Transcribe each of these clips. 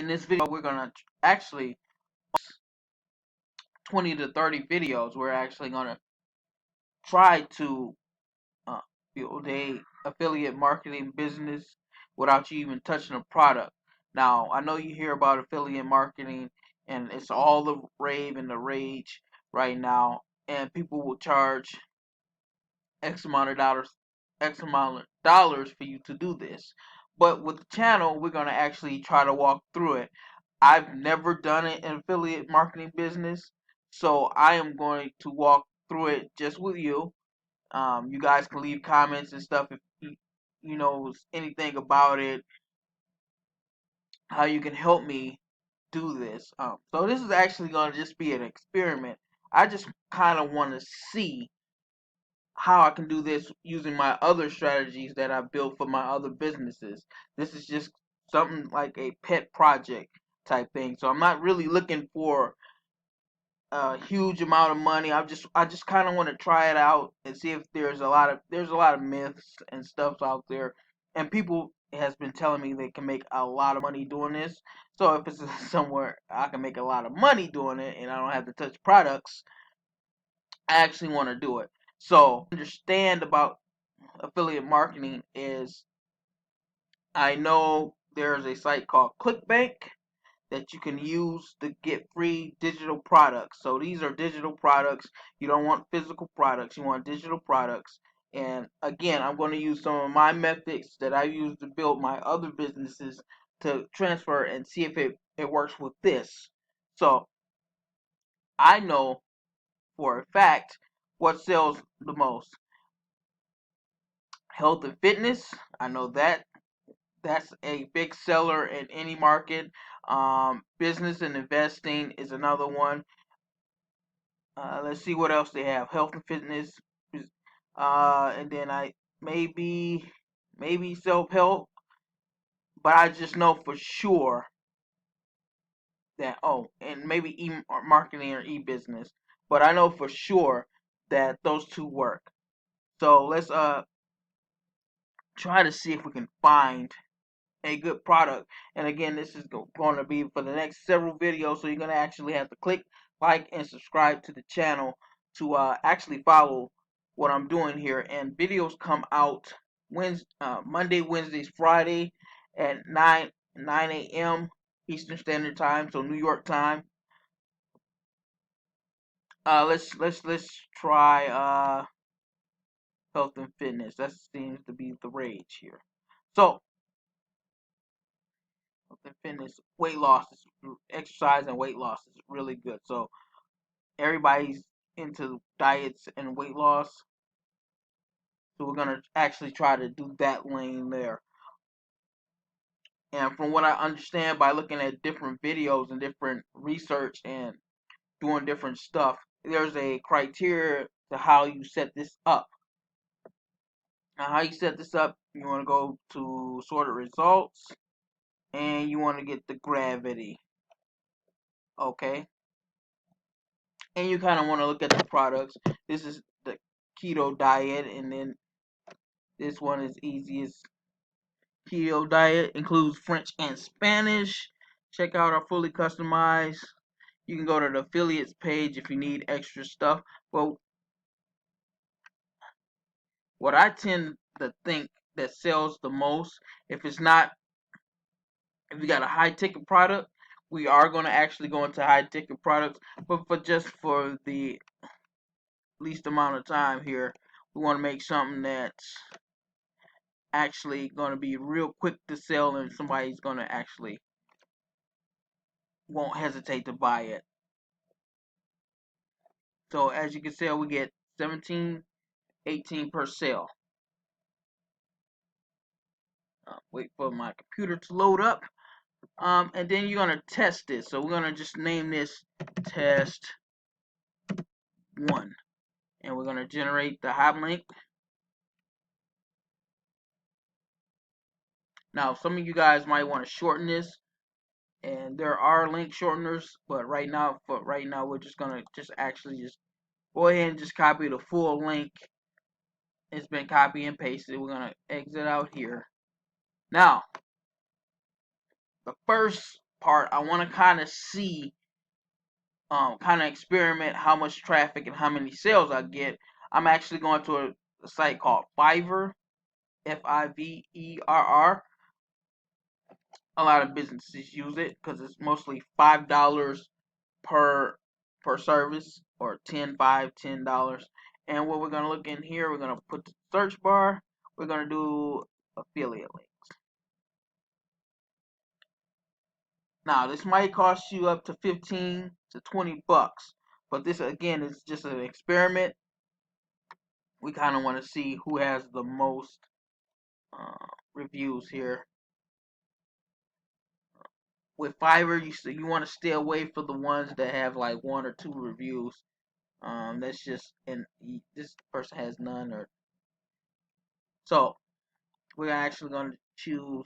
In this video, we're gonna actually 20 to 30 videos. We're actually gonna try to build a affiliate marketing business without you even touching a product. Now, I know you hear about affiliate marketing, and it's all the rave and the rage right now, and people will charge X amount of dollars for you to do this. But with the channel, we're gonna actually try to walk through it. I've never done an affiliate marketing business, so I am going to walk through it just with you. You guys can leave comments and stuff if you know anything about it, how you can help me do this. So this is actually going to just be an experiment. I just kind of want to see how I can do this using my other strategies that I built for my other businesses. This is just something like a pet project type thing. So I'm not really looking for a huge amount of money. I just kind of want to try it out and see if there's a lot of myths and stuff out there, and people has been telling me they can make a lot of money doing this. So if it's somewhere I can make a lot of money doing it and I don't have to touch products, I actually want to do it. So understand about affiliate marketing is I know there's a site called ClickBank that you can use to get free digital products. So these are digital products. You don't want physical products. You want digital products. And again, I'm going to use some of my methods that I use to build my other businesses to transfer and see if it works with this. So I know for a fact what sells the most. Health and fitness. I know that's a big seller in any market. Business and investing is another one. Let's see what else they have. Health and fitness, and then I maybe self help, but I just know for sure that and maybe e marketing or e business, but I know for sure that those two work. So let's try to see if we can find a good product. And again, this is going to be for the next several videos, so you're going to actually have to click like and subscribe to the channel to actually follow what I'm doing here. And videos come out Monday, Wednesdays, Friday at 9 a.m. Eastern Standard Time, so New York time. Let's try health and fitness. That seems to be the rage here. So and fitness, weight loss, exercise and weight loss is really good. So everybody's into diets and weight loss. So we're gonna actually try to do that lane there. And from what I understand by looking at different videos and different research and doing different stuff, there's a criteria to how you set this up. Now how you set this up, you want to go to sorted results and you want to get the gravity. Okay. And you kind of want to look at the products. This is the keto diet, and then this one is easiest keto diet, includes French and Spanish. Check out our fully customized. You can go to the affiliates page if you need extra stuff. Well, what I tend to think that sells the most, if you got a high ticket product, we are going to actually go into high ticket products, but for the least amount of time here, we want to make something that's actually going to be real quick to sell, and somebody's going to actually won't hesitate to buy it. So as you can see, we get 17.18 per sale. Wait for my computer to load up. And then you're going to test this. So we're going to just name this test 1. And we're going to generate the hot link. Now, some of you guys might want to shorten this, and there are link shorteners, but right now, we're just gonna actually go ahead and just copy the full link. It's been copy and pasted. We're gonna exit out here. Now, the first part, I want to kind of see, kind of experiment how much traffic and how many sales I get. I'm actually going to a site called Fiverr, Fiverr. A lot of businesses use it because it's mostly $5 per service, or 10 $10. And what we're gonna look in here, we're gonna put the search bar. We're gonna do affiliate links. Now this might cost you up to 15 to 20 bucks, but this again is just an experiment. We kind of want to see who has the most reviews here. With Fiverr, you want to stay away from the ones that have like 1 or 2 reviews. That's just, and this person has none, or so we're actually going to choose.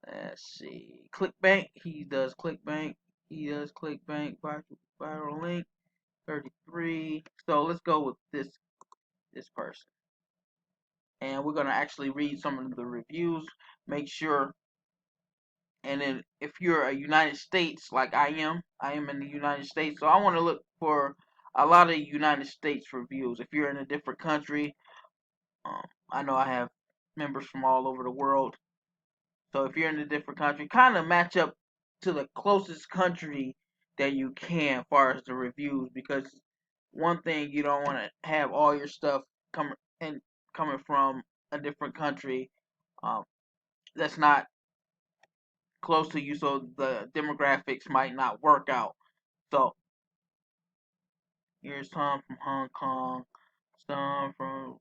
Let's see, ClickBank. He does ClickBank. He does ClickBank. Viral link 33. So let's go with this person, and we're gonna actually read some of the reviews. Make sure. And then if you're a United States, like I am in the United States, so I want to look for a lot of United States reviews. If you're in a different country, I know I have members from all over the world. So if you're in a different country, kind of match up to the closest country that you can as far as the reviews, because one thing, you don't want to have all your stuff coming from a different country um, that's not close to you, so the demographics might not work out. So here's some from Hong Kong, some from,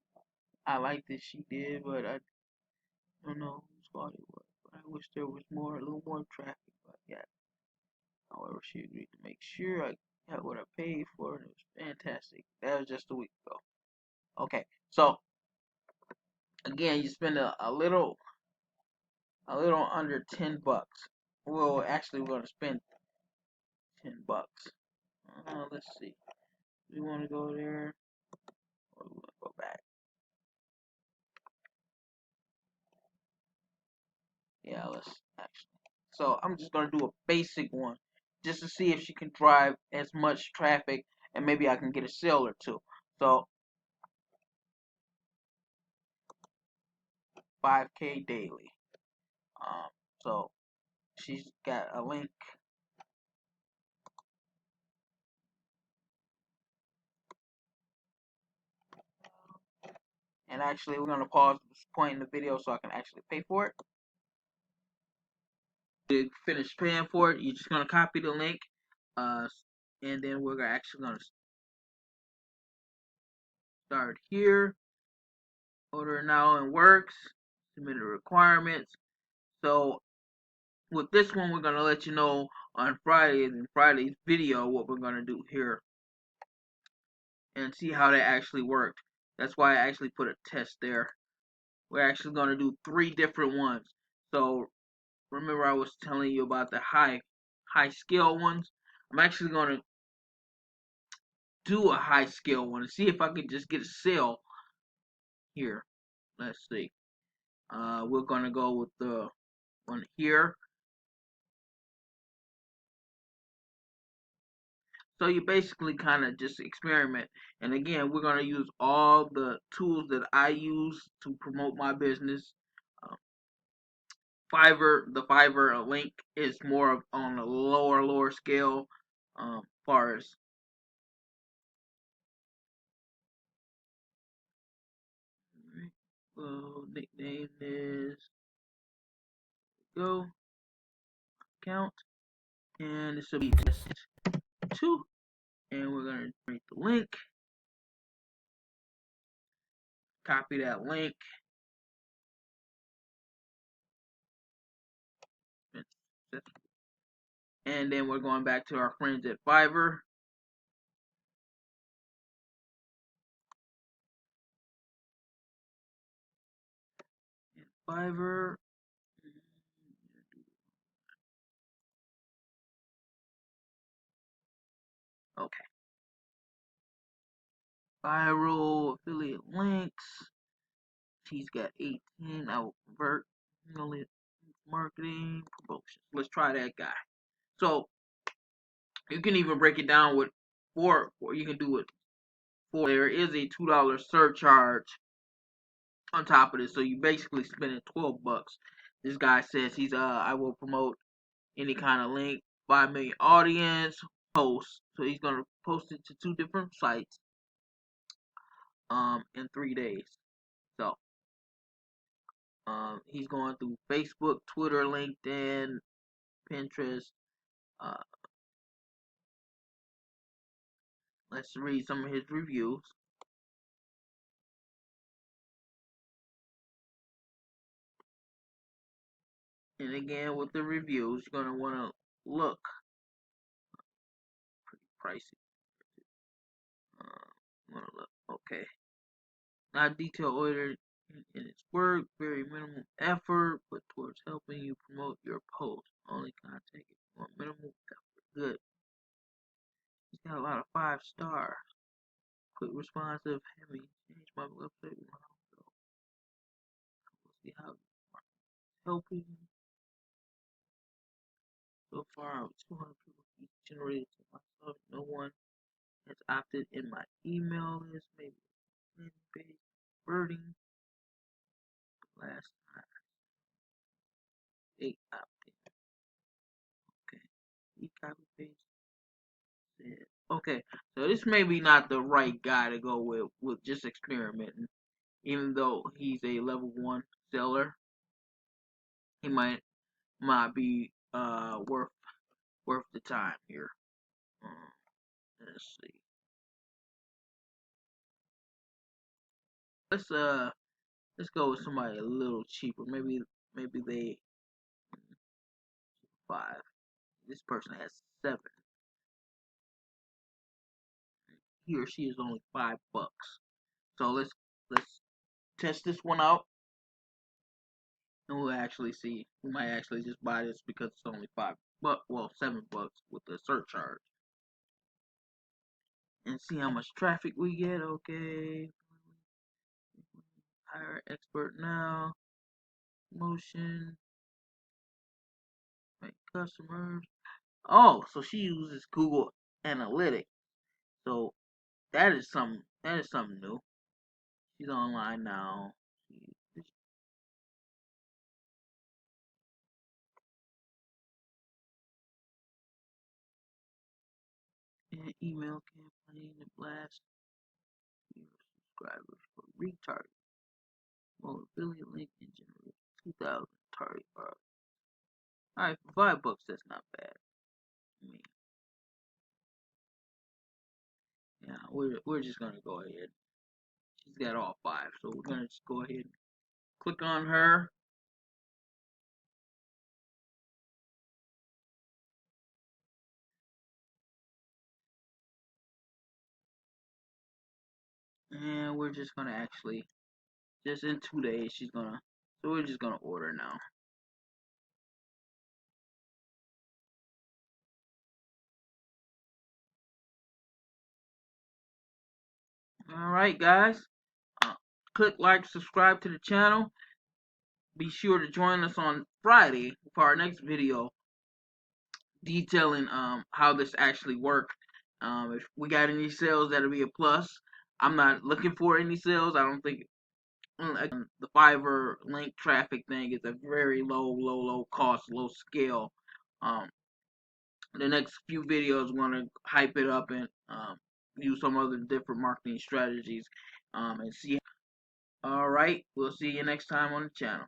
I like this she did, but I don't know whose fault it was. But I wish there was a little more traffic. But yeah, however, she agreed to make sure I got what I paid for, and it was fantastic. That was just a week ago. Okay, so again, you spend a little under 10 bucks. Well, actually, we're gonna spend 10 bucks. Let's see. We want to go there, or we want to go back. Yeah, let's actually. So I'm just gonna do a basic one, just to see if she can drive as much traffic, and maybe I can get a sale or two. So 5K daily. So she's got a link. And actually, we're gonna pause this point in the video so I can actually pay for it. To finish paying for it, you're just gonna copy the link, and then we're actually gonna start here. Order now and works. Submit the requirements. So with this one, we're gonna let you know on Friday's video what we're gonna do here, and see how that actually worked. That's why I actually put a test there. We're actually gonna do 3 different ones. So remember, I was telling you about the high scale ones. I'm actually gonna do a high scale one and see if I can just get a sale here. Let's see. We're gonna go with the one here. So you basically kind of just experiment. And again, we're going to use all the tools that I use to promote my business. Um, the Fiverr link is more of on a lower scale, far as well, nickname is go account, and this will be test 2, and we're going to create the link, copy that link, and then we're going back to our friends at Fiverr. Fiverr. Okay. Viral affiliate links. She's got 18. I will convert. marketing promotions. Let's try that guy. So you can even break it down with four, or you can do it for. There is a $2 surcharge on top of this, so you basically spending $12. This guy says he's I will promote any kind of link, 5 million audience, post. So he's gonna post it to 2 different sites in 3 days. So he's going through Facebook, Twitter, LinkedIn, Pinterest. Uh, let's read some of his reviews. And again, with the reviews, you're gonna want to look pretty pricey. Want to look okay. Not detail ordered in its work, very minimal effort, but towards helping you promote your post. Only contact it for minimal effort. Good. He's got a lot of 5 stars. Quick responsive, heavy. Change my website. So we'll see how it's helping. So far, 200 people generated to myself. No one has opted in my email list. Maybe landing page converting. Last time, 8 opted. Okay. E-copy paste. Okay, so this may be not the right guy to go with just experimenting. Even though he's a level 1 seller, he might be worth the time here. Let's see. Let's go with somebody a little cheaper. Maybe they 5. This person has 7. He or she is only $5. So let's test this one out, and we'll actually see. We might actually just buy this because it's only $5. Well, $7 with the surcharge, and see how much traffic we get. Okay. Hire expert now. Motion. Right, customers. Oh, so she uses Google Analytics. So that is something new. She's online now. And email campaign to blast your subscribers for retarget. Well, affiliate link and generate 2,000 target bars. Alright, for $5, that's not bad. I mean, yeah, we're just gonna go ahead. She's got all 5, so we're gonna just go ahead and click on her. And we're just gonna actually, just in 2 days, so we're just gonna order now. Alright, guys. Click like, subscribe to the channel. Be sure to join us on Friday for our next video detailing how this actually works. If we got any sales, that'll be a plus. I'm not looking for any sales. I don't think the Fiverr link traffic thing is a very low cost, low scale. The next few videos, we're gonna hype it up and use some other different marketing strategies and see. All right, we'll see you next time on the channel.